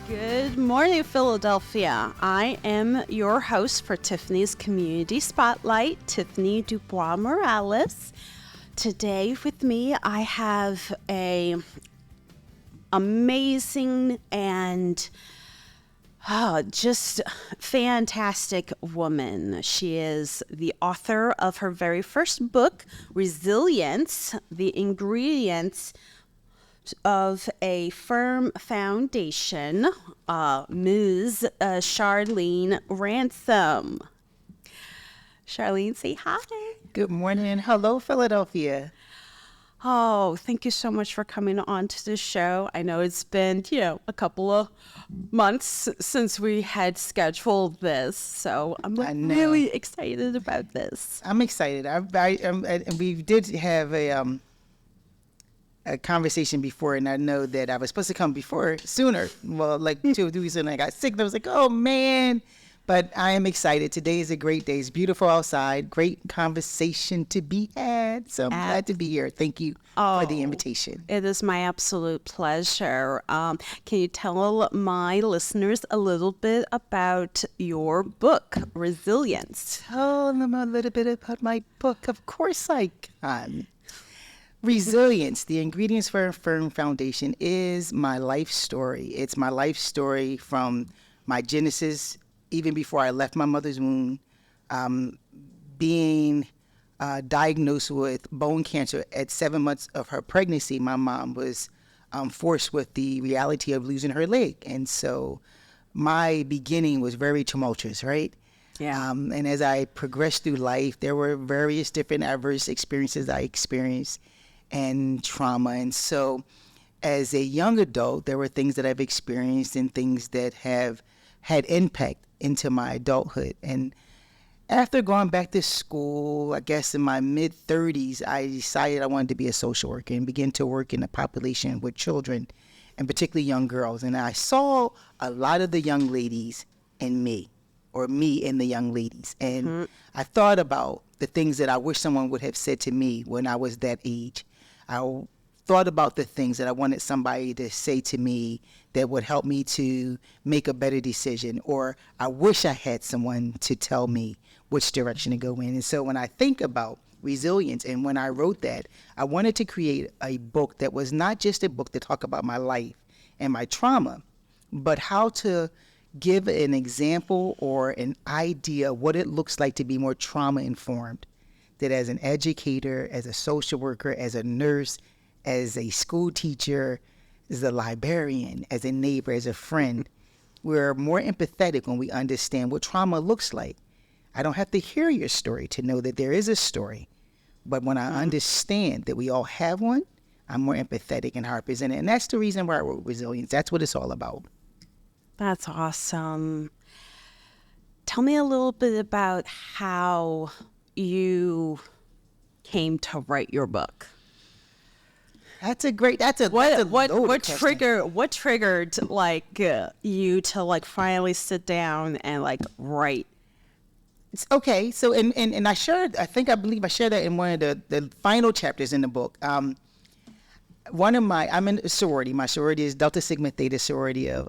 Good morning, Philadelphia. I am your host for Tiffany's Community Spotlight, Tiffany DuBois-Morales. Today with me, I have a amazing and just fantastic woman. She is the author of her very first book, Resilience, the ingredients of a firm foundation, Ms. Charlene Ransom. Charlene, say hi. Good morning. Hello, Philadelphia. Oh, thank you so much for coming on to the show. I know it's been, a couple of months since we had scheduled this, so I'm really excited about this. I'm excited. And we did have a conversation before, and I know that I was supposed to come sooner. Well, like 2 weeks and I got sick, and I was like, oh man. But I am excited. Today is a great day. It's beautiful outside. Great conversation to be had. So I'm glad to be here. Thank you for the invitation. It is my absolute pleasure. Can you tell my listeners a little bit about your book, Resilience? Tell them a little bit about my book. Of course I can. Resilience, the ingredients for a firm foundation, is my life story. It's my life story from my genesis, even before I left my mother's womb, being diagnosed with bone cancer at 7 months of her pregnancy. My mom was forced with the reality of losing her leg. And so my beginning was very tumultuous, right? Yeah. And as I progressed through life, there were various different adverse experiences I experienced and trauma. And so as a young adult, there were things that I've experienced and things that have had impact into my adulthood. And after going back to school, I guess in my mid-30s, I decided I wanted to be a social worker and begin to work in a population with children, and particularly young girls. And I saw a lot of the young ladies in me, or me in the young ladies. And I thought about the things that I wish someone would have said to me when I was that age. I thought about the things that I wanted somebody to say to me that would help me to make a better decision, or I wish I had someone to tell me which direction to go in. And so when I think about resilience, and when I wrote that, I wanted to create a book that was not just a book to talk about my life and my trauma, but how to give an example or an idea what it looks like to be more trauma informed. That as an educator, as a social worker, as a nurse, as a school teacher, as a librarian, as a neighbor, as a friend, we're more empathetic when we understand what trauma looks like. I don't have to hear your story to know that there is a story. But when I understand that we all have one, I'm more empathetic in how I present it. And that's the reason why I wrote Resilience. That's what it's all about. That's awesome. Tell me a little bit about how you came to write your book. What triggered you to finally sit down and write? Okay, so and I believe I shared that in one of the final chapters in the book. I'm in a sorority. My sorority is Delta Sigma Theta sorority of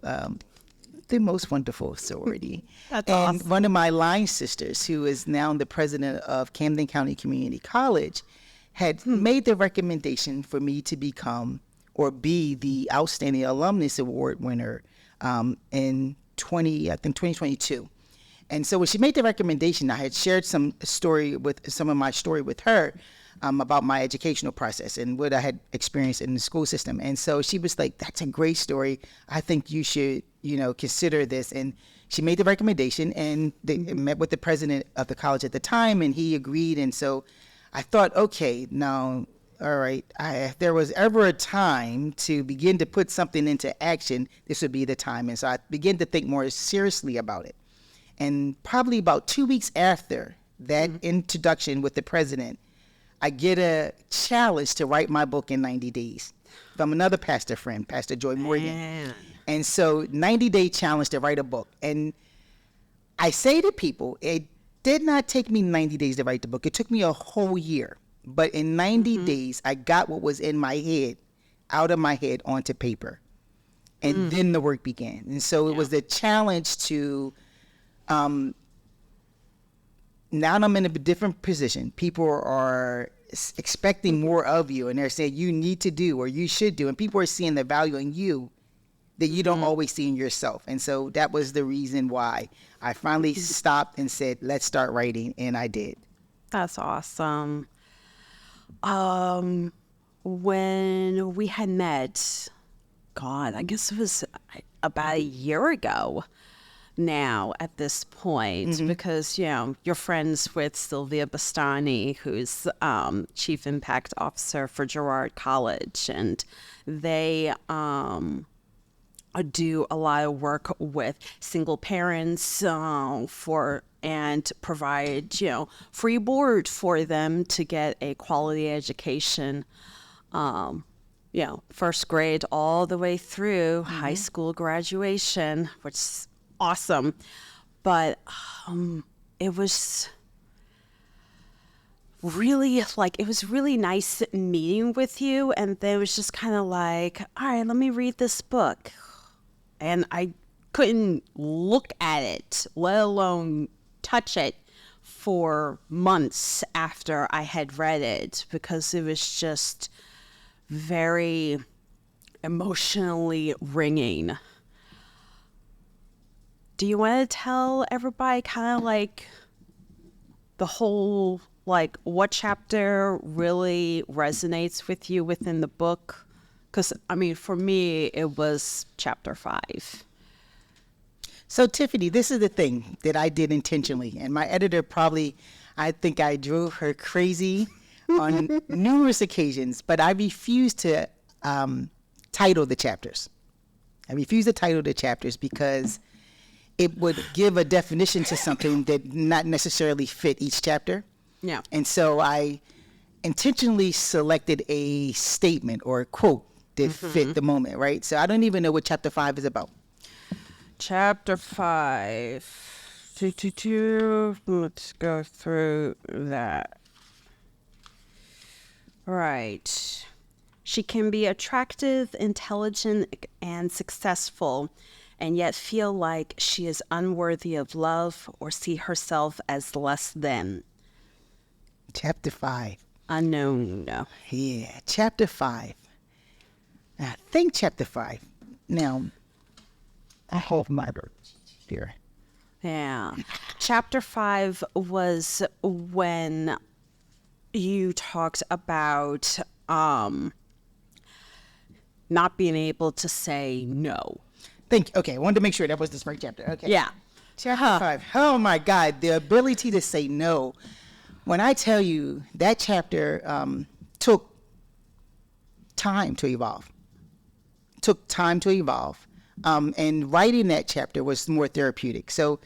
the most wonderful sorority. That's and awesome. One of my line sisters, who is now the president of Camden County Community College, had made the recommendation for me to become or be the Outstanding Alumnus Award winner in 2022. And so when she made the recommendation, I had shared some of my story with her about my educational process and what I had experienced in the school system. And so she was like, that's a great story. I think you should, consider this. And she made the recommendation, and they met with the president of the college at the time, and he agreed. And so I thought, okay, now, all right, if there was ever a time to begin to put something into action, this would be the time. And so I began to think more seriously about it. And probably about 2 weeks after that introduction with the president, I get a challenge to write my book in 90 days from another pastor friend, Pastor Joy Morgan. Man. And so 90-day challenge to write a book. And I say to people, it did not take me 90 days to write the book. It took me a whole year. But in 90 days, I got what was in my head out of my head onto paper. And then the work began. And so it was a challenge to, now I'm in a different position. People are expecting more of you, and they're saying you need to do or you should do. And people are seeing the value in you that you don't always see in yourself. And so that was the reason why I finally stopped and said, let's start writing. And I did. That's awesome. When we had met, God, I guess it was about a year ago now at this point, because, you're friends with Sylvia Bastani, who's Chief Impact Officer for Girard College, and they do a lot of work with single parents and provide, free board for them to get a quality education, first grade all the way through high school graduation, which is awesome. But it was really nice meeting with you. And then it was just kind of like, all right, let me read this book. And I couldn't look at it, let alone touch it, for months after I had read it, because it was just very emotionally ringing. Do you want to tell everybody kind of like the whole, like what chapter really resonates with you within the book? Because, for me, it was chapter 5. So, Tiffany, this is the thing that I did intentionally. And my editor I think I drove her crazy on numerous occasions. But I refused to title the chapters. I refused to title the chapters because it would give a definition to something that not necessarily fit each chapter. Yeah. And so I intentionally selected a statement or a quote that fit the moment, right? So I don't even know what chapter 5 is about. Chapter 5. Let's go through that. Right. She can be attractive, intelligent, and successful, and yet feel like she is unworthy of love or see herself as less than. Chapter 5. Unknown. Yeah, chapter 5. I think chapter 5. Now, I hold my words here. Yeah. Chapter 5 was when you talked about not being able to say no. Okay, I wanted to make sure that was the right chapter. Okay. Yeah. Chapter 5. Oh my God, the ability to say no. When I tell you that chapter took time to evolve. And writing that chapter was more therapeutic. So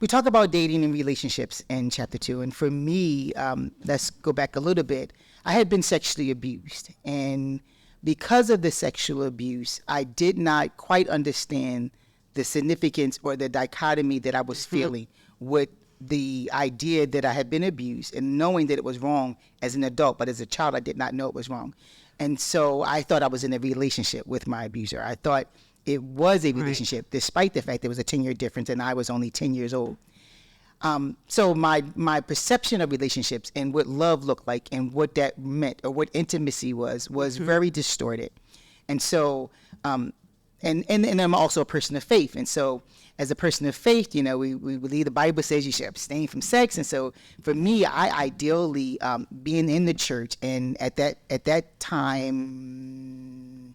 we talk about dating and relationships in chapter 2. And for me, let's go back a little bit. I had been sexually abused. And because of the sexual abuse, I did not quite understand the significance or the dichotomy that I was feeling with the idea that I had been abused and knowing that it was wrong as an adult, but as a child, I did not know it was wrong. And so I thought I was in a relationship with my abuser. I thought it was a relationship, despite the fact there was a 10-year difference and I was only 10 years old. So my perception of relationships and what love looked like and what that meant or what intimacy was very distorted. And so, and I'm also a person of faith. And so as a person of faith, we believe the Bible says you should abstain from sex. And so for me, I ideally, being in the church, and at that time,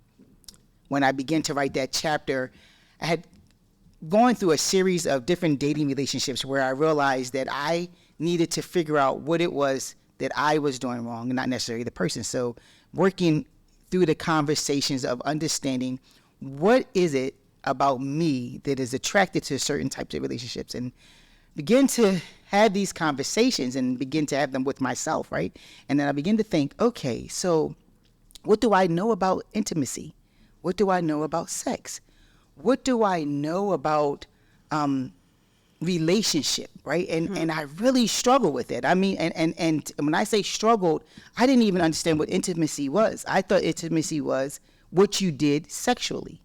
when I began to write that chapter, I had gone through a series of different dating relationships where I realized that I needed to figure out what it was that I was doing wrong, and not necessarily the person. So working through the conversations of understanding what is it about me that is attracted to certain types of relationships, and begin to have these conversations and begin to have them with myself, right? And then I begin to think, okay, so what do I know about intimacy? What do I know about sex? What do I know about relationship, right? And I really struggle with it. I mean, and when I say struggled, I didn't even understand what intimacy was. I thought intimacy was what you did sexually.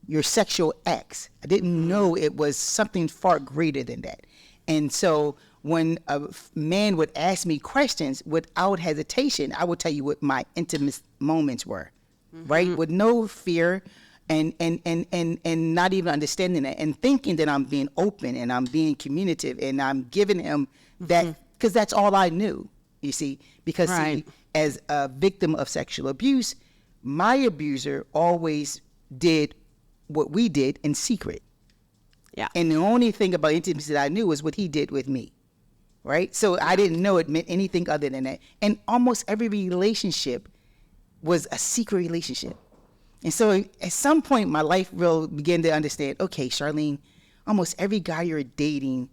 your sexual acts. I didn't know it was something far greater than that. And so when a man would ask me questions without hesitation, I would tell you what my intimate moments were, right? With no fear and not even understanding that and thinking that I'm being open and I'm being communicative and I'm giving him that, because that's all I knew, you see, because see, as a victim of sexual abuse, my abuser always did what we did in secret. Yeah. And the only thing about intimacy that I knew was what he did with me, right? So I didn't know it meant anything other than that. And almost every relationship was a secret relationship. And so at some point, my life will begin to understand, okay, Charlene, almost every guy you're dating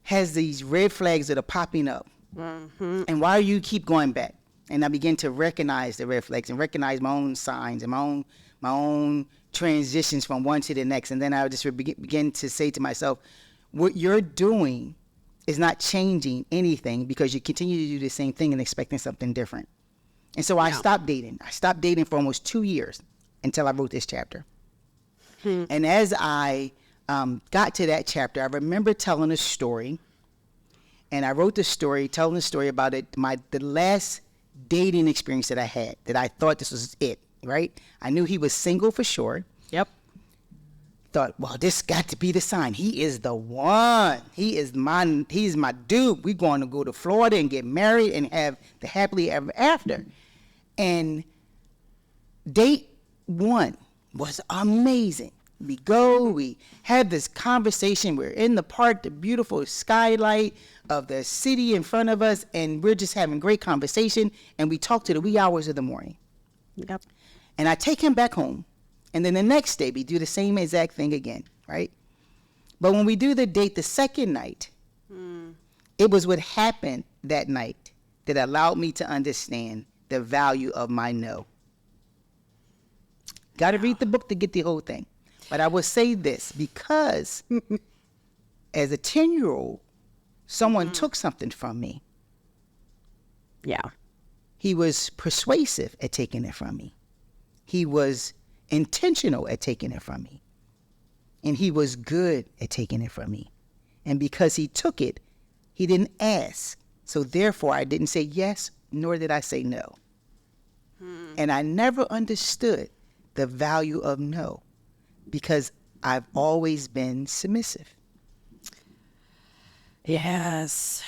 has these red flags that are popping up. And why do you keep going back? And I begin to recognize the red flags and recognize my own signs and my own transitions from one to the next. And then I would just begin to say to myself, what you're doing is not changing anything because you continue to do the same thing and expecting something different. And so I stopped dating. I stopped dating for almost 2 years until I wrote this chapter. And as I got to that chapter, I remember telling a story. And I wrote the story, telling the story about it, the last dating experience that I had, that I thought this was it, right? I knew he was single for sure. Yep. Thought, well, this got to be the sign. He is the one. He's my dude. We're going to go to Florida and get married and have the happily ever after. And date 1 was amazing. We had this conversation. We're in the park, the beautiful skylight of the city in front of us, and we're just having great conversation, and we talk to the wee hours of the morning. Yep. And I take him back home, and then the next day we do the same exact thing again, right? But when we do the date the second night, it was what happened that night that allowed me to understand the value of my no. Got to read the book to get the whole thing. But I will say this, because as a 10-year-old, someone took something from me. Yeah. He was persuasive at taking it from me. He was intentional at taking it from me. And he was good at taking it from me. And because he took it, he didn't ask. So therefore, I didn't say yes, nor did I say no. And I never understood the value of no, because I've always been submissive. Yes.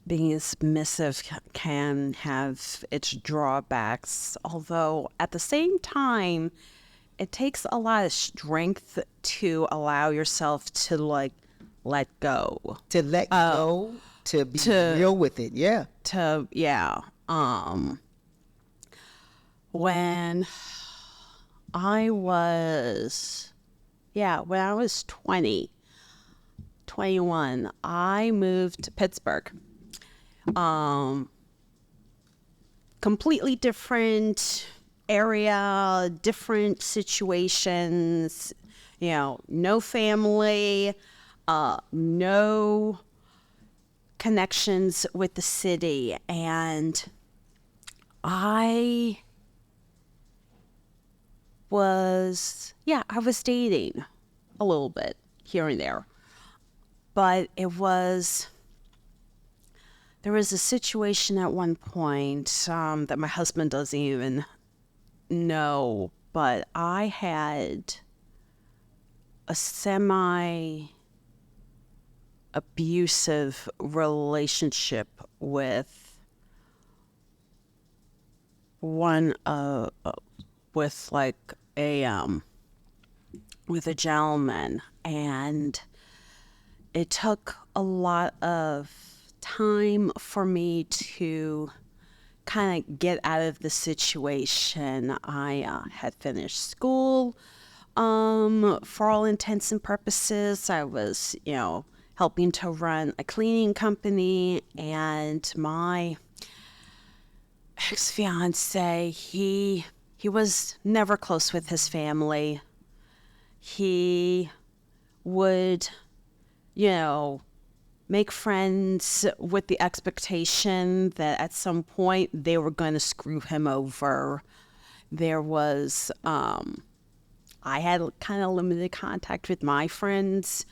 Being submissive can have its drawbacks, although at the same time, it takes a lot of strength to allow yourself to let go. To let go, to be real with it, yeah. When I was 21, I moved to Pittsburgh. Completely different area, different situations, no family, no connections with the city. And I was dating a little bit here and there, but there was a situation at one point that my husband doesn't even know, but I had a semi-abusive relationship with with a gentleman, and it took a lot of time for me to kind of get out of the situation. I had finished school. For all intents and purposes, I was, helping to run a cleaning company, and my ex-fiance, he was never close with his family. He would, make friends with the expectation that at some point they were going to screw him over. There was a I had kind of limited contact with my friends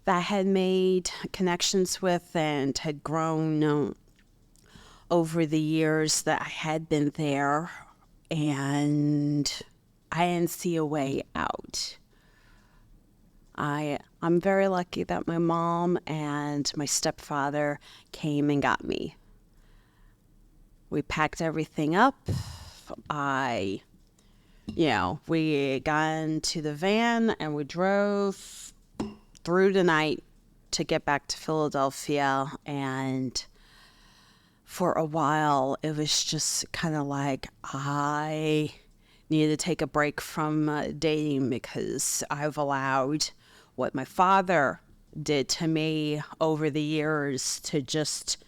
that I had made connections with and had grown over the years that I had been there, and I didn't see a way out. I'm very lucky that my mom and my stepfather came and got me. We packed everything up. We got into the van and we drove through the night to get back to Philadelphia. And for a while, it was just kind of like I needed to take a break from dating because I've allowed what my father did to me over the years to just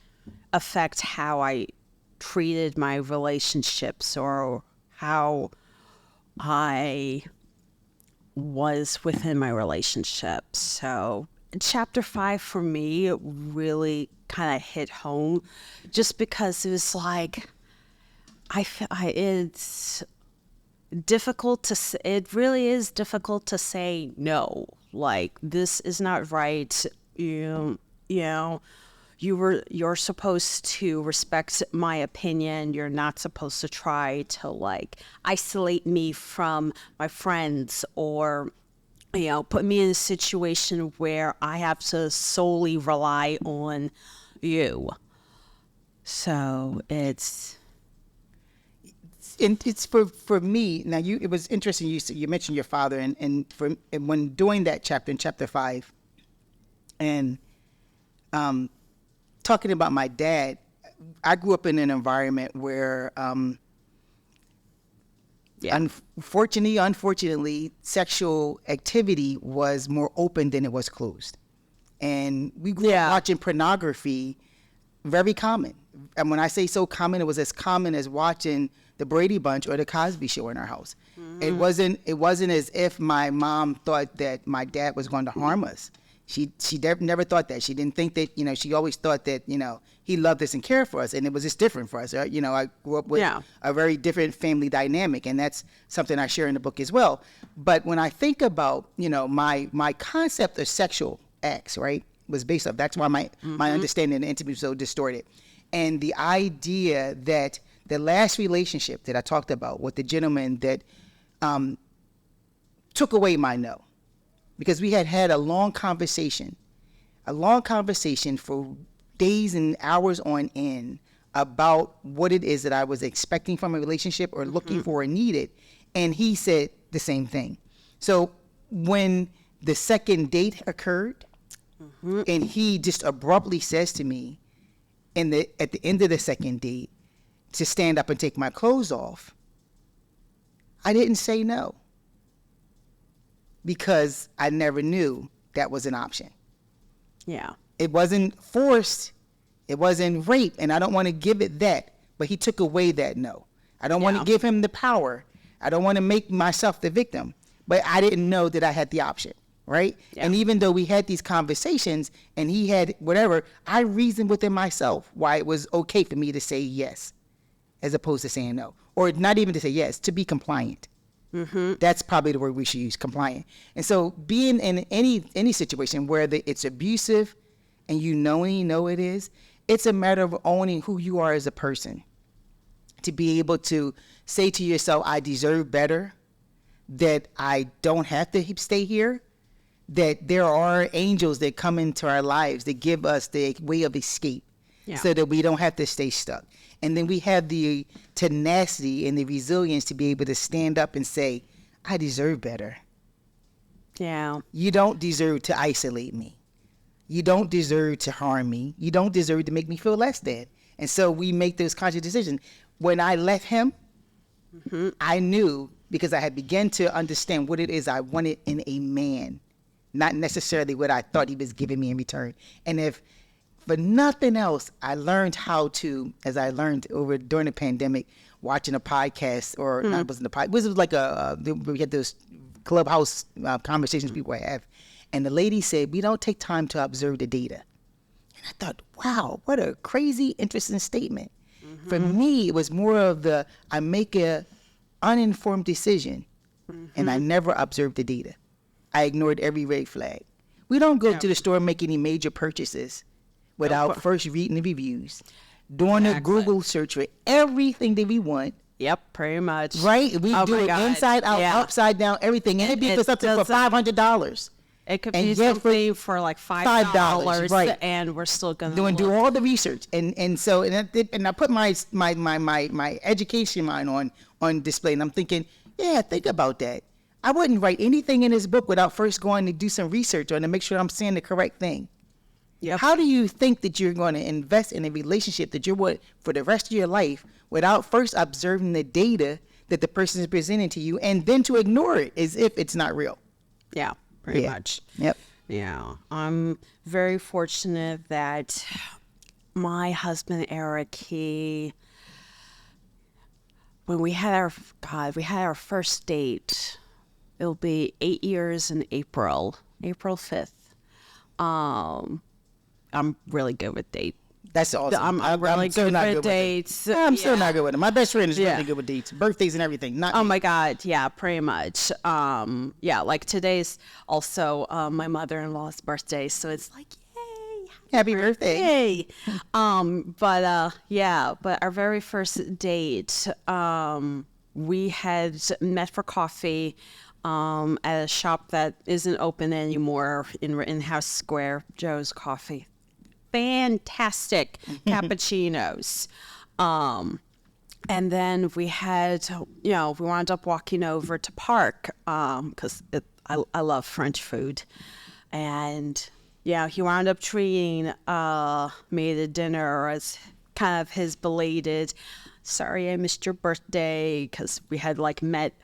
affect how I treated my relationships or how I was within my relationship. So chapter 5 for me really kind of hit home just because it was like it's difficult to it really is difficult to say no, like this is not right. You're supposed to respect my opinion. You're not supposed to try to like isolate me from my friends or put me in a situation where I have to solely rely on you. So it's for me now. It was interesting. You mentioned your father, and when doing that chapter in chapter 5, and talking about my dad, I grew up in an environment where, unfortunately, sexual activity was more open than it was closed. And we grew up watching pornography, very common. And when I say so common, it was as common as watching the Brady Bunch or the Cosby Show in our house. Mm-hmm. It wasn't as if my mom thought that my dad was going to harm us. She never thought that. She didn't think that, she always thought that, he loved us and cared for us. And it was just different for us. I grew up with a very different family dynamic. And that's something I share in the book as well. But when I think about, my concept of sexual acts, right, was based off, that's why my understanding of intimacy was so distorted. And the idea that the last relationship that I talked about with the gentleman that took away my no, because we had a long conversation for days and hours on end about what it is that I was expecting from a relationship or looking for or needed. And he said the same thing. So when the second date occurred, and he just abruptly says to me at the end of the second date to stand up and take my clothes off, I didn't say no, because I never knew that was an option. Yeah. It wasn't forced. It wasn't rape. And I don't want to give it that. But he took away that no. I don't want to give him the power. I don't want to make myself the victim. But I didn't know that I had the option, right? Yeah. And even though we had these conversations and he had whatever, I reasoned within myself why it was okay for me to say yes as opposed to saying no. Or not even to say yes, to be compliant. Mm-hmm. That's probably the word we should use, compliant. And so being in any situation where it's abusive and you know it is, it's a matter of owning who you are as a person. To be able to say to yourself, I deserve better, that I don't have to stay here, that there are angels that come into our lives that give us the way of escape so that we don't have to stay stuck. And then we have the tenacity and the resilience to be able to stand up and say, I deserve better. Yeah. You don't deserve to isolate me. You don't deserve to harm me. You don't deserve to make me feel less than. And so we make those conscious decisions. When I left him, I knew, because I had begun to understand what it is I wanted in a man, not necessarily what I thought he was giving me in return. And if for nothing else, I learned how to, as I learned during the pandemic, watching a podcast, or not, it wasn't a podcast, it was like we had those clubhouse conversations people have. And the lady said, we don't take time to observe the data. And I thought, wow, what a crazy, interesting statement. For me, it was more of I make a uninformed decision and I never observed the data. I ignored every red flag. We don't go to the store and make any major purchases without first reading the reviews, doing a Google search for everything that we want. Yep, pretty much. Right? We do it inside out, upside down, everything. And it'd be for something for $500. It could be something for like $5, right? And we're still gonna do all the research, and I put my education mind on display, and I'm thinking, think about that. I wouldn't write anything in this book without first going to do some research on to make sure I'm saying the correct thing. Yep. How do you think that you're going to invest in a relationship that you're with for the rest of your life without first observing the data that the person is presenting to you, and then to ignore it as if it's not real? Yeah. Pretty much. Yep. Yeah. I'm very fortunate that my husband, Eric, when we had our first date, it'll be 8 years in April 5th. I'm really good with dates. That's awesome. I'm really good with dates. I'm still not good with them. My best friend is really good with dates, birthdays and everything. Not me. My God. Yeah, pretty much. Like today's also my mother-in-law's birthday. So it's like, yay. Happy birthday. Yay. But our very first date, we had met for coffee at a shop that isn't open anymore in House Square, Joe's Coffee. Fantastic cappuccinos. And then we wound up walking over to Park because I love French food. And he wound up treating me to dinner as kind of his belated, sorry I missed your birthday, because we had met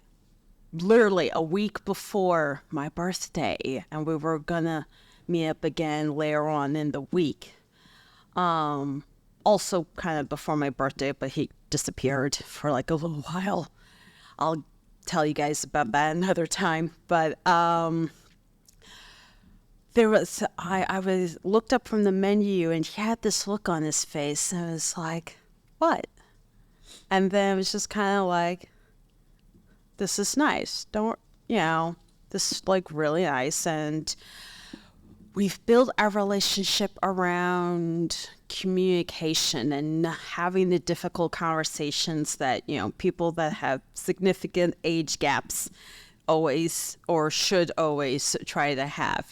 literally a week before my birthday, and we were gonna meet up again later on in the week. Also kind of before my birthday, but he disappeared for a little while. I'll tell you guys about that another time. But I looked up from the menu, and he had this look on his face, and I was like, what? And then it was just kind of like, this is nice. This is really nice. And we've built our relationship around communication and having the difficult conversations that, people that have significant age gaps always or should always try to have.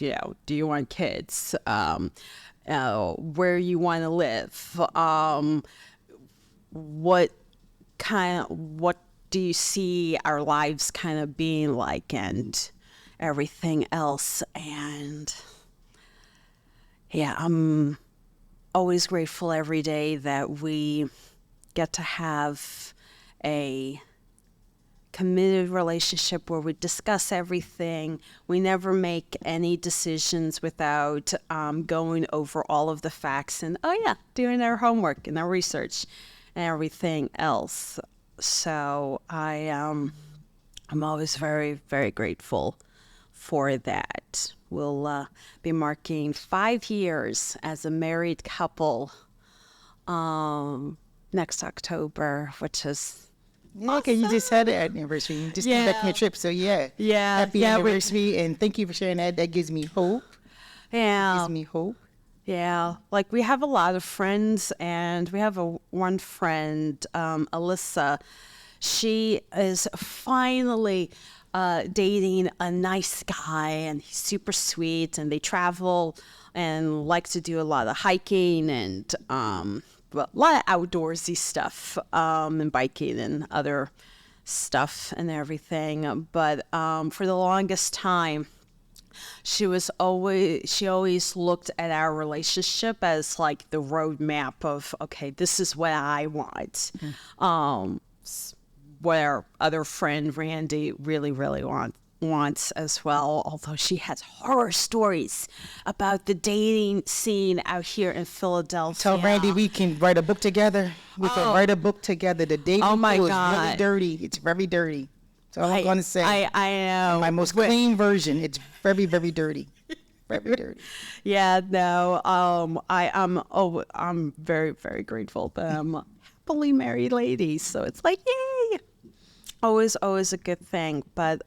Do you want kids? Where you want to live? What do you see our lives kind of being like, and everything else? And I'm always grateful every day that we get to have a committed relationship where we discuss everything. We never make any decisions without going over all of the facts and doing our homework and our research and everything else. So I'm always very, very grateful for that. We'll be marking 5 years as a married couple next October, which is awesome. Okay, you just had an anniversary. You just came back from your trip, so happy anniversary, and thank you for sharing that. That gives me hope. Yeah, gives me hope. Yeah, we have a lot of friends, and we have one friend, Alyssa. She is finally dating a nice guy, and he's super sweet, and they travel and like to do a lot of hiking and a lot of outdoorsy stuff, and biking and other stuff and everything. But for the longest time, she always looked at our relationship as the roadmap of, okay, this is what I want. What our other friend Randy really, really wants as well, although she has horror stories about the dating scene out here in Philadelphia. Tell Randy we can write a book together. We can write a book together. The dating pool is really dirty. It's very dirty. That's all I'm going to say. I know. In my most clean version, it's very, very dirty. Very dirty. Yeah, no. I'm very, very grateful that I'm a happily married lady. So it's yay. always a good thing. But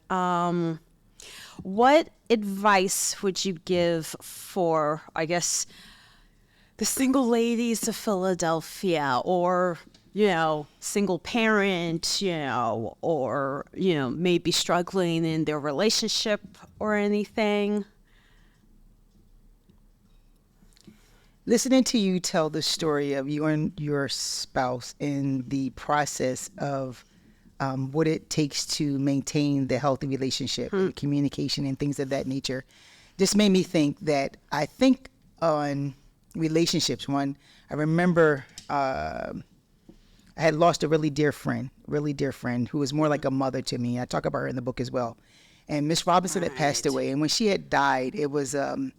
what advice would you give for, I guess, the single ladies of Philadelphia, or, single parent, or, maybe struggling in their relationship or anything? Listening to you tell the story of you and your spouse in the process of what it takes to maintain the healthy relationship, and communication and things of that nature, just made me think that I think on relationships. One, I remember I had lost a really dear friend who was more like a mother to me. I talk about her in the book as well. And Miss Robinson had passed away, and when she had died, it was a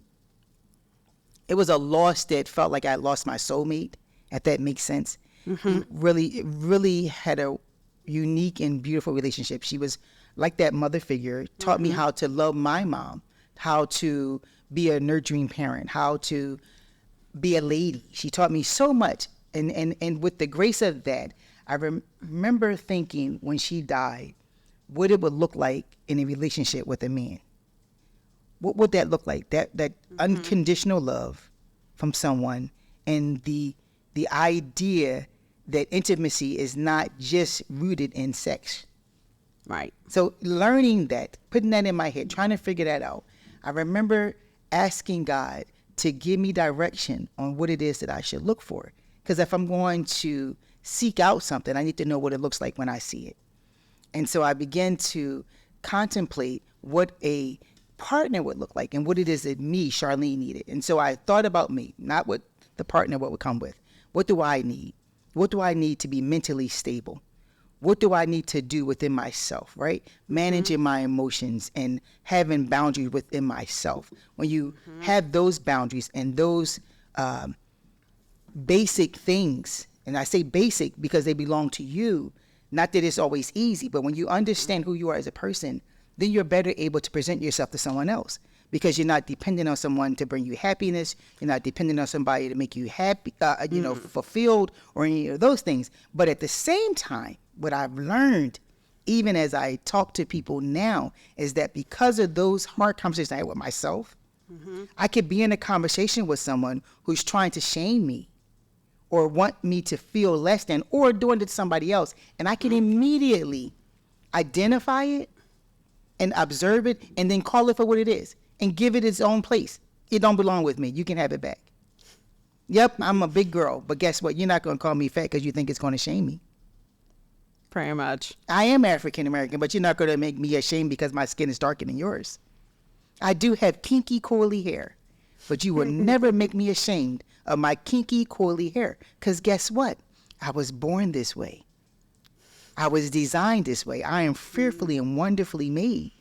loss that felt like I lost my soulmate, if that makes sense. It really had a unique and beautiful relationship. She was like that mother figure, taught me how to love my mom, how to be a nurturing parent, how to be a lady. She taught me so much. And with the grace of that, I remember thinking when she died, what it would look like in a relationship with a man. What would that look like? That unconditional love from someone, and the idea that intimacy is not just rooted in sex. Right. So learning that, putting that in my head, trying to figure that out, I remember asking God to give me direction on what it is that I should look for. Because if I'm going to seek out something, I need to know what it looks like when I see it. And so I began to contemplate what a partner would look like and what it is that me, Charlene, needed. And so I thought about me, not what the partner what would come with. What do I need? What do I need to be mentally stable? What do I need to do within myself, right? Managing my emotions and having boundaries within myself. When you have those boundaries and those basic things, and I say basic because they belong to you, not that it's always easy, but when you understand who you are as a person, then you're better able to present yourself to someone else, because you're not dependent on someone to bring you happiness. You're not dependent on somebody to make you happy, fulfilled, or any of those things. But at the same time, what I've learned, even as I talk to people now, is that because of those hard conversations I had with myself, I could be in a conversation with someone who's trying to shame me or want me to feel less than, or doing it to somebody else, and I can immediately identify it and observe it and then call it for what it is and give it its own place. It don't belong with me. You can have it back. Yep, I'm a big girl, but guess what? You're not going to call me fat because you think it's going to shame me. Pretty much. I am African American, but you're not going to make me ashamed because my skin is darker than yours. I do have kinky, coily hair, but you will never make me ashamed of my kinky, coily hair, because guess what? I was born this way. I was designed this way. I am fearfully and wonderfully made.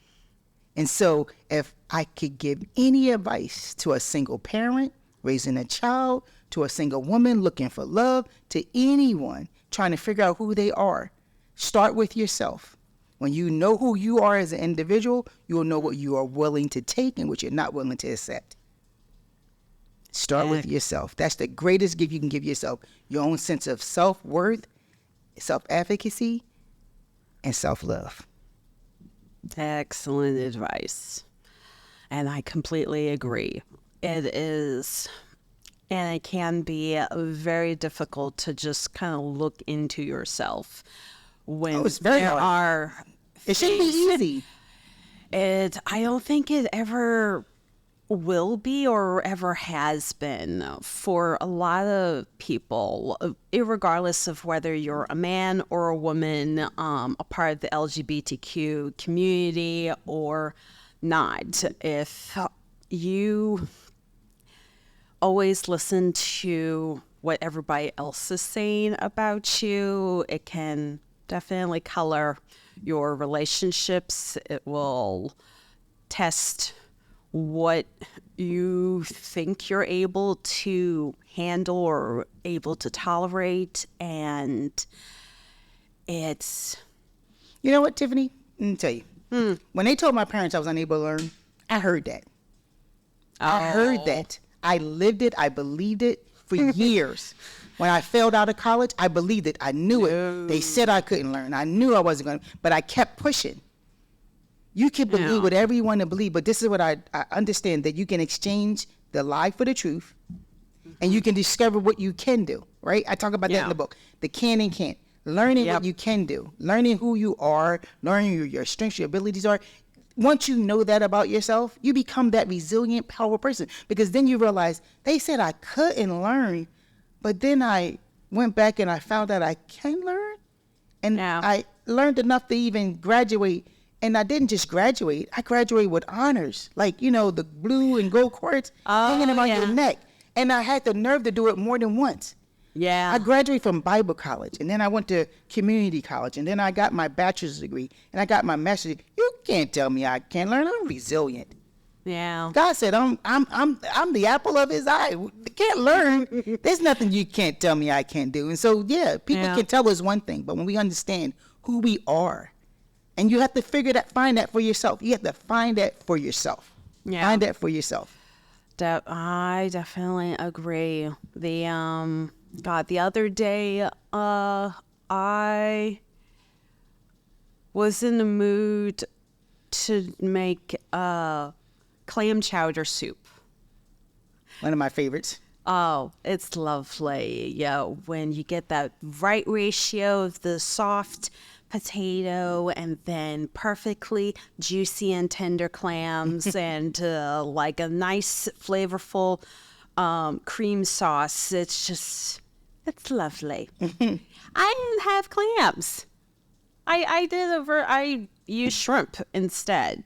And so if I could give any advice to a single parent raising a child, to a single woman looking for love, to anyone trying to figure out who they are, start with yourself. When you know who you are as an individual, you'll know what you are willing to take and what you're not willing to accept. Start with yourself. That's the greatest gift you can give yourself. Your own sense of self-worth, self-efficacy, and self-love. Excellent advice. And I completely agree. It is, and it can be very difficult to just kind of look into yourself when it's very hard. It shouldn't be easy. I don't think it ever will be or ever has been for a lot of people, irregardless of whether you're a man or a woman, a part of the LGBTQ community or not. If you always listen to what everybody else is saying about you, it can definitely color your relationships. It will test what you think you're able to handle or able to tolerate. And it's... You know what, Tiffany? Let me tell you. When they told my parents I was unable to learn, I heard that. I heard that. I lived it. I believed it. for years. When I failed out of college, I believed it. I knew it. They said I couldn't learn. I knew I wasn't going to, but I kept pushing. You can believe whatever you want to believe, but this is what I understand, that you can exchange the lie for the truth, and you can discover what you can do, right? I talk about that in the book, the can and can't. Learning what you can do, learning who you are, learning your strengths, your abilities are. Once you know that about yourself, you become that resilient, powerful person, because then you realize they said I couldn't learn, but then I went back and I found out I can learn, and I learned enough to even graduate. And I didn't just graduate, I graduated with honors, like, you know, the blue and gold cords hanging around your neck. And I had the nerve to do it more than once. I graduated from Bible college, and then I went to community college, and then I got my bachelor's degree, and I got my master's degree. You can't tell me I can't learn. I'm resilient. God said I'm the apple of his eye. Can't learn. There's nothing you can't tell me I can't do. And so, people can tell us one thing, but when we understand who we are, and you have to find that for yourself. You have to find that for yourself. Find that for yourself. I definitely agree. The other day, I was in the mood to make clam chowder soup. One of my favorites. Oh, it's lovely. When you get that right ratio of the soft potato and then perfectly juicy and tender clams and like a nice flavorful cream sauce. It's lovely. I didn't have clams. I used shrimp instead,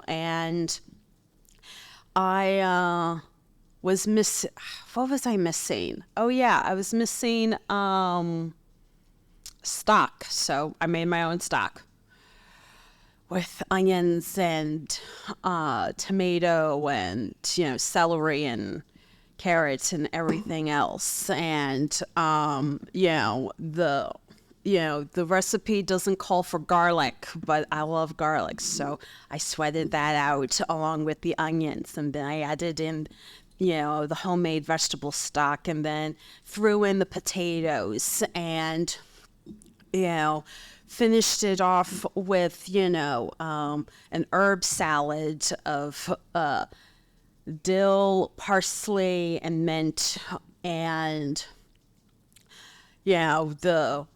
and I what was I missing? Oh yeah, I was missing stock. So I made my own stock with onions and tomato and celery and carrots and everything else. And the recipe doesn't call for garlic, but I love garlic, so I sweated that out along with the onions, and then I added in the homemade vegetable stock, and then threw in the potatoes, and finished it off with an herb salad of dill, parsley, and mint, and the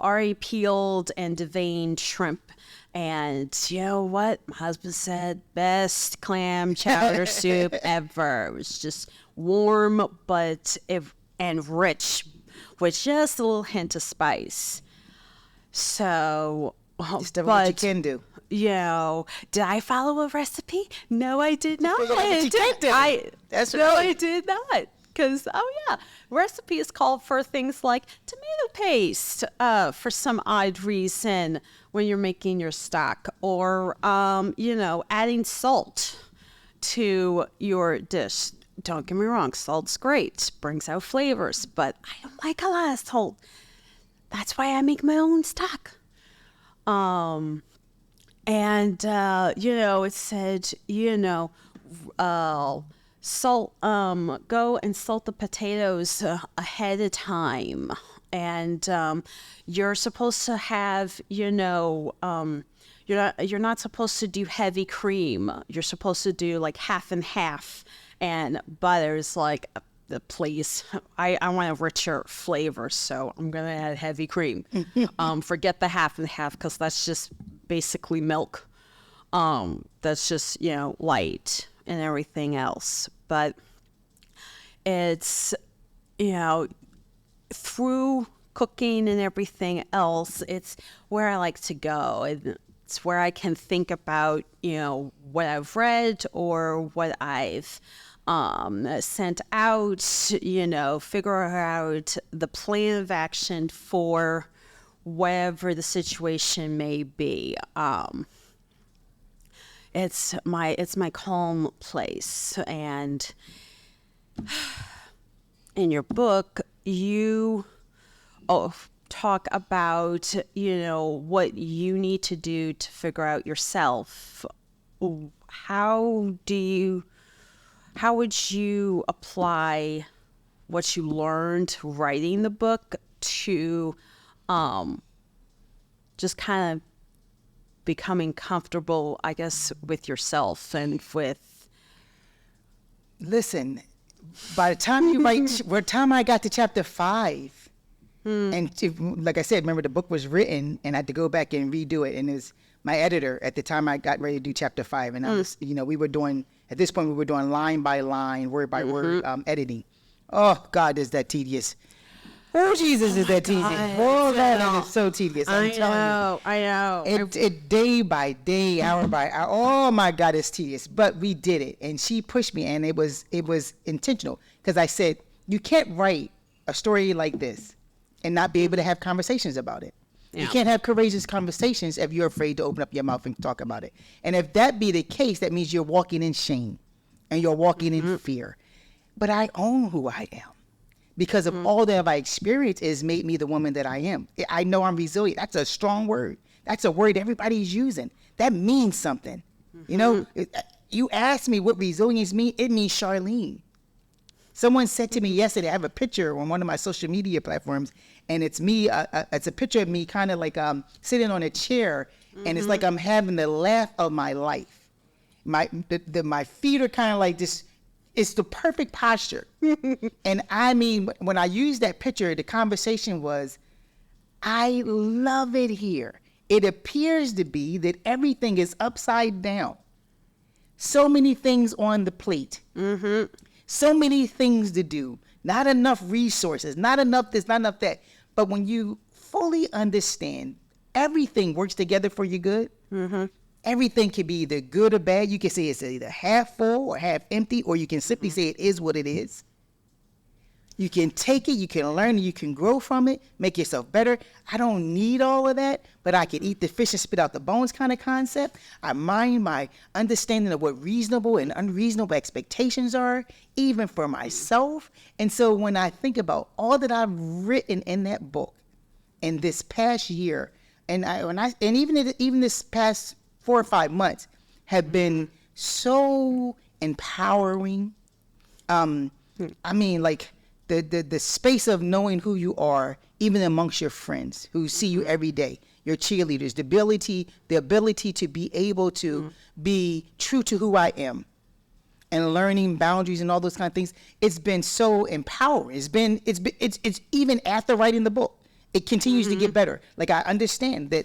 already peeled and deveined shrimp. And you know what? My husband said, best clam chowder soup ever. It was just warm and rich with just a little hint of spice. So, what you can do. Did I follow a recipe? No, I did not. That's no, I did not. Because, recipes call for things like tomato paste for some odd reason when you're making your stock, or, adding salt to your dish. Don't get me wrong, salt's great, brings out flavors, but I don't like a lot of salt. That's why I make my own stock. It said, salt, go and salt the potatoes ahead of time. And you're supposed to have, you're not supposed to do heavy cream. You're supposed to do like half and half. And butter's like, please, I want a richer flavor, so I'm going to add heavy cream. Forget the half and half, because that's just basically milk. That's just, light and everything else. But it's, through cooking and everything else, it's where I like to go. It's where I can think about, what I've read or what I've sent out, figure out the plan of action for whatever the situation may be. It's my calm place. And in your book, you talk about, what you need to do to figure out yourself. How do how would you apply what you learned writing the book to just kind of becoming comfortable, I guess, with yourself and with... Listen, by the time you write, by the time I got to chapter 5, like I said, remember the book was written and I had to go back and redo it. And it was my editor at the time I got ready to do chapter 5. And I was, we were doing, at this point, we were doing line by line, word by word editing. Oh, God, is that tedious. Oh, Jesus, is that tedious. Oh, that is so tedious. I'm telling you. I know. It day by day, hour by hour. Oh my God, it's tedious. But we did it, and she pushed me, and it was intentional because I said you can't write a story like this and not be able to have conversations about it. Yeah. You can't have courageous conversations if you're afraid to open up your mouth and talk about it. And if that be the case, that means you're walking in shame and you're walking in fear. But I own who I am. Because of all that I experienced has made me the woman that I am. I know I'm resilient. That's a strong word. That's a word everybody's using. That means something. You know, you asked me what resilience means. It means Charlene. Someone said to me yesterday, I have a picture on one of my social media platforms, and it's me. It's a picture of me kind of like sitting on a chair, and it's like I'm having the laugh of my life. My feet are kind of like this. It's the perfect posture. And I mean, when I used that picture, the conversation was, I love it here. It appears to be that everything is upside down. So many things on the plate. So many things to do. Not enough resources. Not enough this, not enough that. But when you fully understand everything works together for your good, everything can be either good or bad. You can say it's either half full or half empty, or you can simply say it is what it is. You can take it, you can learn, you can grow from it, make yourself better. I don't need all of that, but I can eat the fish and spit out the bones kind of concept. I mind my understanding of what reasonable and unreasonable expectations are, even for myself. And so when I think about all that I've written in that book in this past year, and even this past 4 or 5 months have been so empowering. I mean, like the space of knowing who you are, even amongst your friends who see you every day, your cheerleaders, the ability to be able to be true to who I am and learning boundaries and all those kind of things. It's been so empowering. It's even after writing the book. It continues to get better. Like, I understand that,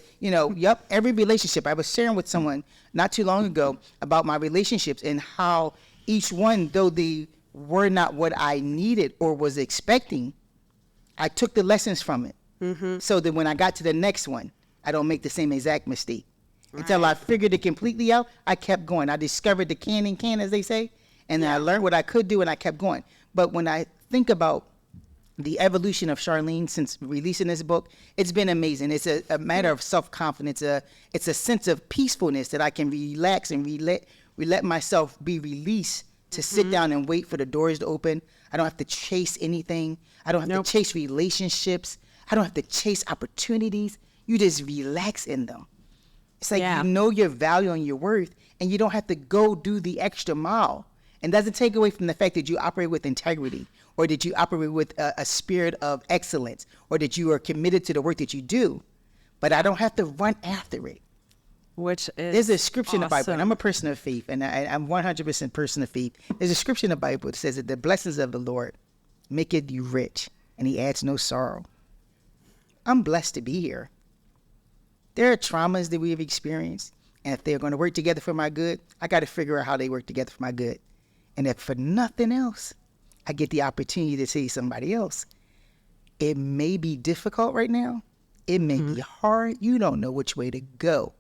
every relationship. I was sharing with someone not too long ago about my relationships and how each one, though they were not what I needed or was expecting, I took the lessons from it. So that when I got to the next one, I don't make the same exact mistake. Right. Until I figured it completely out, I kept going. I discovered the can, as they say, and then I learned what I could do, and I kept going. But when I think about the evolution of Charlene since releasing this book, it's been amazing. It's a matter of self-confidence. It's a sense of peacefulness that I can relax and let myself be released to sit down and wait for the doors to open. I don't have to chase anything. I don't have to chase relationships. I don't have to chase opportunities. You just relax in them. It's like you know your value and your worth, and you don't have to go do the extra mile. And doesn't take away from the fact that you operate with integrity, or that you operate with a spirit of excellence, or that you are committed to the work that you do. But I don't have to run after it. Which is There's a scripture in the Bible, awesome. and I'm a person of faith, and I'm 100% person of faith. There's a scripture in the Bible that says that the blessings of the Lord maketh you rich, and he adds no sorrow. I'm blessed to be here. There are traumas that we have experienced, and if they're going to work together for my good, I got to figure out how they work together for my good. And if for nothing else, I get the opportunity to say to somebody else, it may be difficult right now. It may be hard. You don't know which way to go.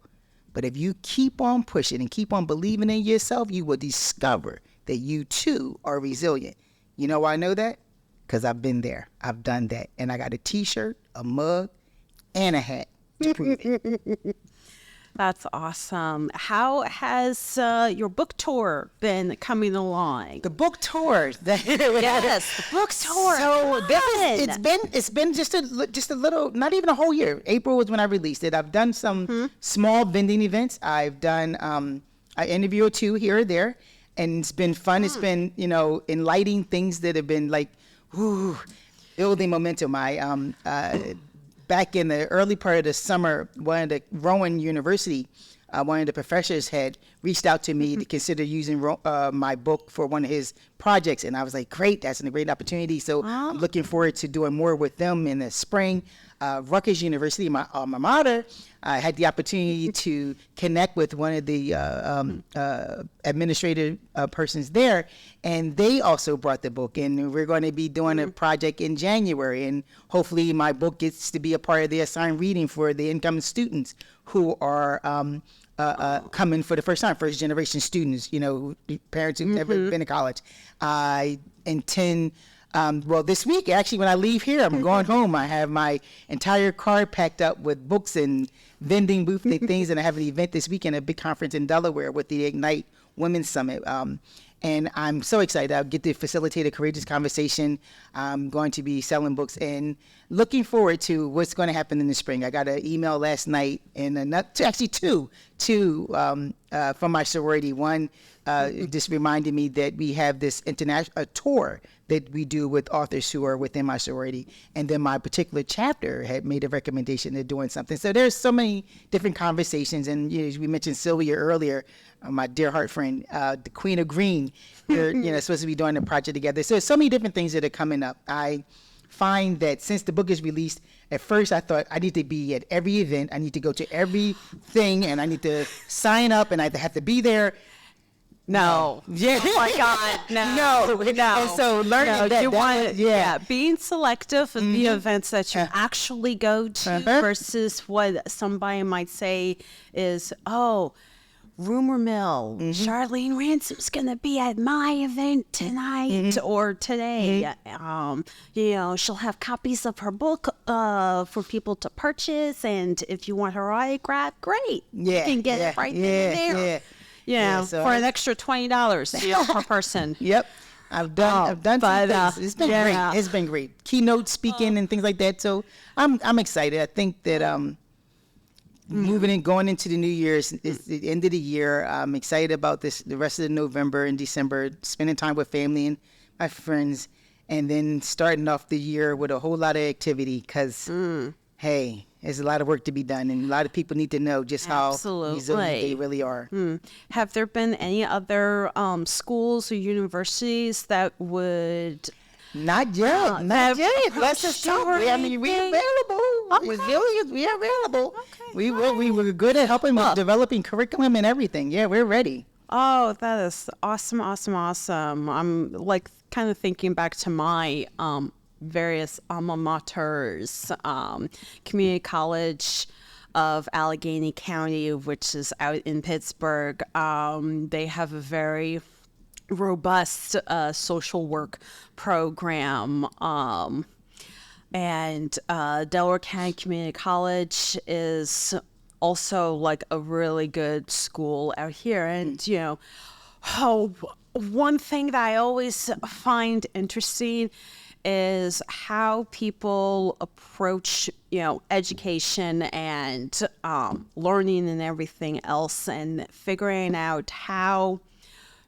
But if you keep on pushing and keep on believing in yourself, you will discover that you too are resilient. You know why I know that? Because I've been there. I've done that. And I got a t-shirt, a mug, and a hat to prove it. That's awesome. How has your book tour been coming along? The book tour. Yes, the book tour. So it's been just a little, not even a whole year. April was when I released it. I've done some small vending events. I've done an interview or two here or there. and it's been fun. It's been, enlightening things that have been like, building momentum. Back in the early part of the summer, one of the Rowan University, one of the professors had reached out to me to consider using my book for one of his projects. And I was like, great, that's a great opportunity. So I'm looking forward to doing more with them in the spring. Rutgers University, my alma mater, I had the opportunity to connect with one of the administrative persons there, and they also brought the book. And we're going to be doing a project in January, and hopefully my book gets to be a part of the assigned reading for the incoming students who are coming for the first time, first generation students, parents who've never been to college. I intend, this week, actually, when I leave here, I'm going home. I have my entire car packed up with books and vending booth things, and I have an event this weekend, a big conference in Delaware with the Ignite Women's Summit. And I'm so excited. I'll get to facilitate a courageous conversation. I'm going to be selling books and looking forward to what's going to happen in the spring. I got an email last night, and actually two from my sorority. One just reminded me that we have this international tour that we do with authors who are within my sorority. And then my particular chapter had made a recommendation to doing something. So there's so many different conversations. And we mentioned Sylvia earlier, my dear heart friend, the Queen of Green. They're supposed to be doing a project together. So there's so many different things that are coming up. I find that since the book is released, at first I thought I need to be at every event. I need to go to everything, and I need to sign up, and I have to be there. No. Yeah. Oh my God. No. And so learning being selective of the events that you actually go to versus what somebody might say is, rumor mill, Charlene Ransom's going to be at my event tonight or today. She'll have copies of her book for people to purchase. And if you want her autograph, great. You can get it right there. So for an extra $20 per person. Yep. I've done some things. It's been great. It's been great. Keynote speaking and things like that. So I'm excited. I think that moving and going into the new year is the end of the year. I'm excited about the rest of November and December, spending time with family and my friends, and then starting off the year with a whole lot of activity because, hey, there's a lot of work to be done, and a lot of people need to know just how resilient they really are. Have there been any other schools or universities that would... Not yet. Let's just talk. We're available. Resilience, we're available. We were good at helping with developing curriculum and everything. Yeah, we're ready. Oh, that is awesome. I'm kind of thinking back to my various alma maters, Community College of Allegheny County, which is out in Pittsburgh. They have a very robust social work program, and Delaware County Community College is also like a really good school out here. And one thing that I always find interesting is how people approach, education and learning and everything else, and figuring out how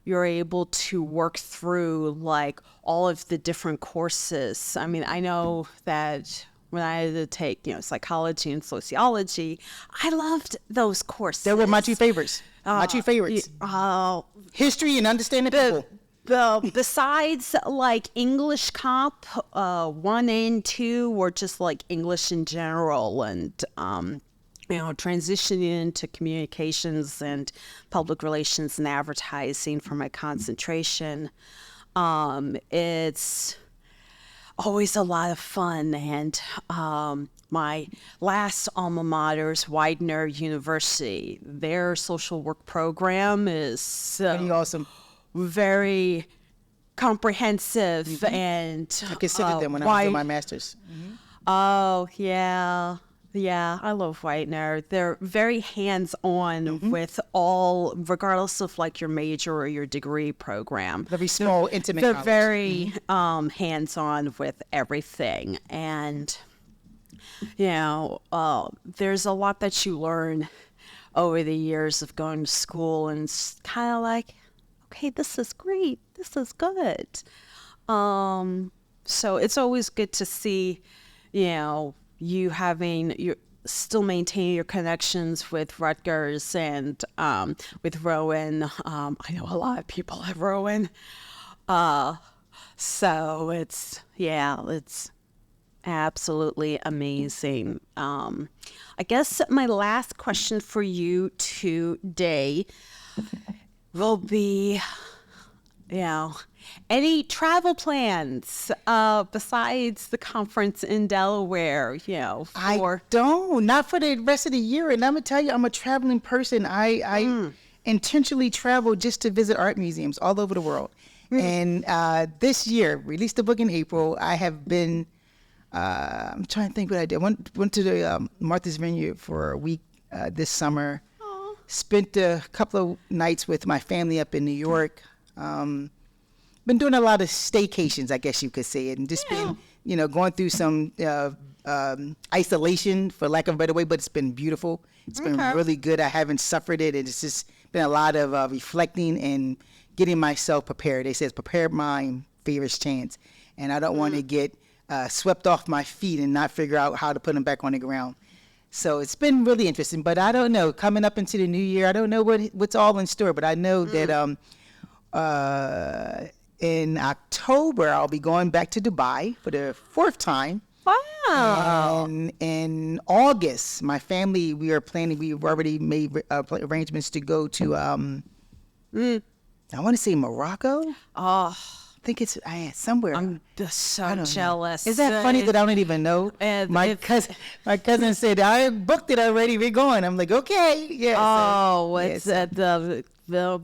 you're able to work through like all of the different courses. I mean, I know that when I had to take, psychology and sociology, I loved those courses. They were my two favorites. History and understanding people. Besides like English Comp 1 and 2 were just like English in general, and transitioning into communications and public relations and advertising for my concentration. It's always a lot of fun, and my last alma mater's Widener University, their social work program is pretty awesome. Very comprehensive, and I considered them when I was doing my master's. Oh, yeah, I love Widener. They're very hands-on with all, regardless of like your major or your degree program. Very small, intimate They're college. very hands-on with everything, and there's a lot that you learn over the years of going to school, and it's kind of like, okay, this is great. This is good. So it's always good to see, you still maintaining your connections with Rutgers and with Rowan. I know a lot of people at Rowan. So it's absolutely amazing. I guess my last question for you today will be, any travel plans besides the conference in Delaware? I don't, not for the rest of the year. And I'm gonna tell you, I'm a traveling person. I intentionally travel just to visit art museums all over the world. And this year, released the book in April. I have been. I'm trying to think what I did. Went to the Martha's Vineyard for a week this summer. Aww. Spent a couple of nights with my family up in New York. Been doing a lot of staycations, I guess you could say, and just been, going through some isolation, for lack of a better way. But it's been beautiful. It's been really good. I haven't suffered it. It's just been a lot of reflecting and getting myself prepared. They says prepare mind, fear's chance, and I don't want to get swept off my feet and not figure out how to put them back on the ground. So it's been really interesting, but I don't know. Coming up into the new year, I don't know what's all in store, but I know that in October, I'll be going back to Dubai for the 4th time. Wow. And in August, my family, we've already made arrangements to go to, I want to say Morocco. Oh, I think it's somewhere. I'm just so jealous. Is that funny that I don't even know? My cousin said, I booked it already. We're going. I'm like, okay. Yeah. Oh, it's the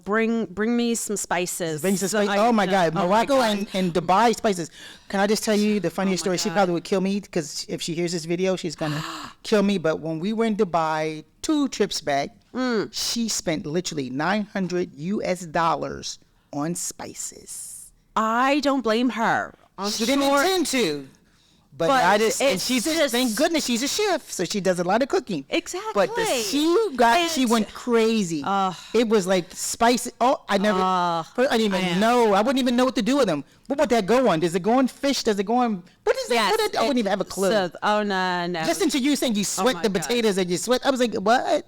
bring me some spices. Bring some spices. Oh my God. Morocco and Dubai spices. Can I just tell you the funniest story? She probably would kill me because if she hears this video, she's going to kill me. But when we were in Dubai 2 trips back, she spent literally $900 on spices. I don't blame her. She didn't intend to. But I just, and thank goodness she's a chef, so she does a lot of cooking. Exactly. But she went crazy. It was like spicy. Oh, I didn't even know. I wouldn't even know what to do with them. What would that go on? Does it go on fish? Does it go on? What is that? I wouldn't even have a clue. No. Listen to you saying you sweat the potatoes and you sweat. I was like, what?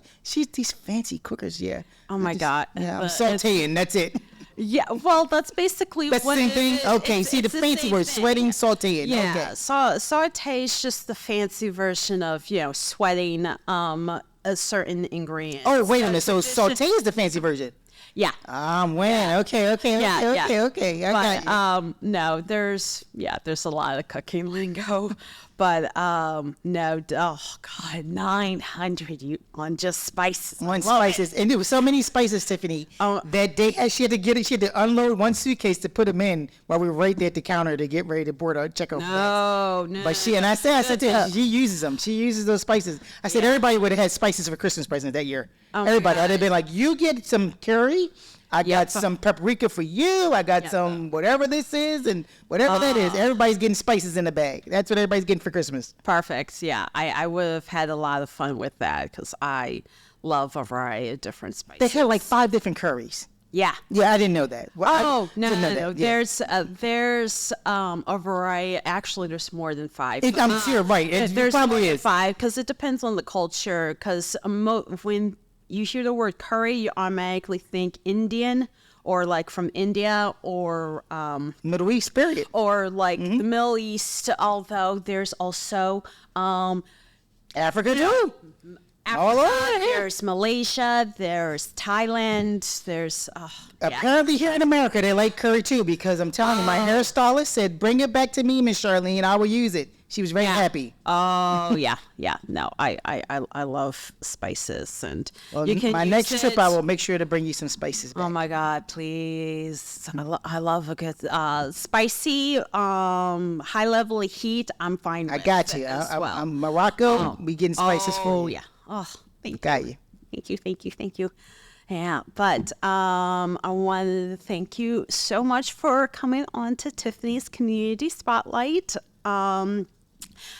These fancy cookers, yeah. Oh my God. Yeah, I'm sauteing. That's it. Yeah, well, that's basically that's the same thing. Okay, see the fancy word, sweating, sauteing. Yeah, okay. Saute is just the fancy version of sweating a certain ingredient. Oh, wait a minute. So saute is the fancy version. Yeah. I'm winning. Okay. Okay. I got you. No, there's a lot of cooking lingo, but no, oh God, 900 on just spices. On spices, and there was so many spices, Tiffany. That day she had to unload one suitcase to put them in while we were right there at the counter to get ready to board our checkout. No. But I said to her, she uses them. She uses those spices. I said everybody would have had spices for Christmas presents that year. Everybody, I'd have been like, you get some curry. I got some paprika for you. I got some whatever this is and whatever that is. Everybody's getting spices in the bag. That's what everybody's getting for Christmas. Perfect. Yeah, I would have had a lot of fun with that because I love a variety of different spices. They had like 5 different curries. Yeah. Yeah, I didn't know that. Well, no. Yeah. There's a variety. Actually, there's more than 5. I'm sure, right. There's probably more than 5 because it depends on the culture. Because when you hear the word curry, you automatically think Indian or like from India or Middle East, period. Or like the Middle East, although there's also Africa too. All over. There's Malaysia, there's Thailand, there's apparently here in America they like curry too, because I'm telling you, my hairstylist said, bring it back to me, Miss Charlene, I will use it. She was very happy. Oh yeah. No, I love spices, and you can my next trip I will make sure to bring you some spices back. Oh my God, please! I love a good spicy, high level of heat. I'm fine with. I got you. I'm Morocco. We getting spices for you. Yeah. Oh, thank you. Thank you. Yeah, but I wanted to thank you so much for coming on to Tiffany's Community Spotlight.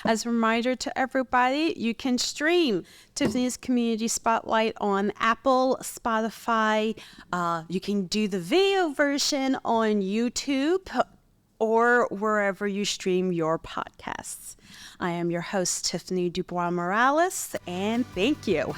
As a reminder to everybody, you can stream Tiffany's Community Spotlight on Apple, Spotify. You can do the video version on YouTube or wherever you stream your podcasts. I am your host, Tiffany DuBois-Morales, and thank you.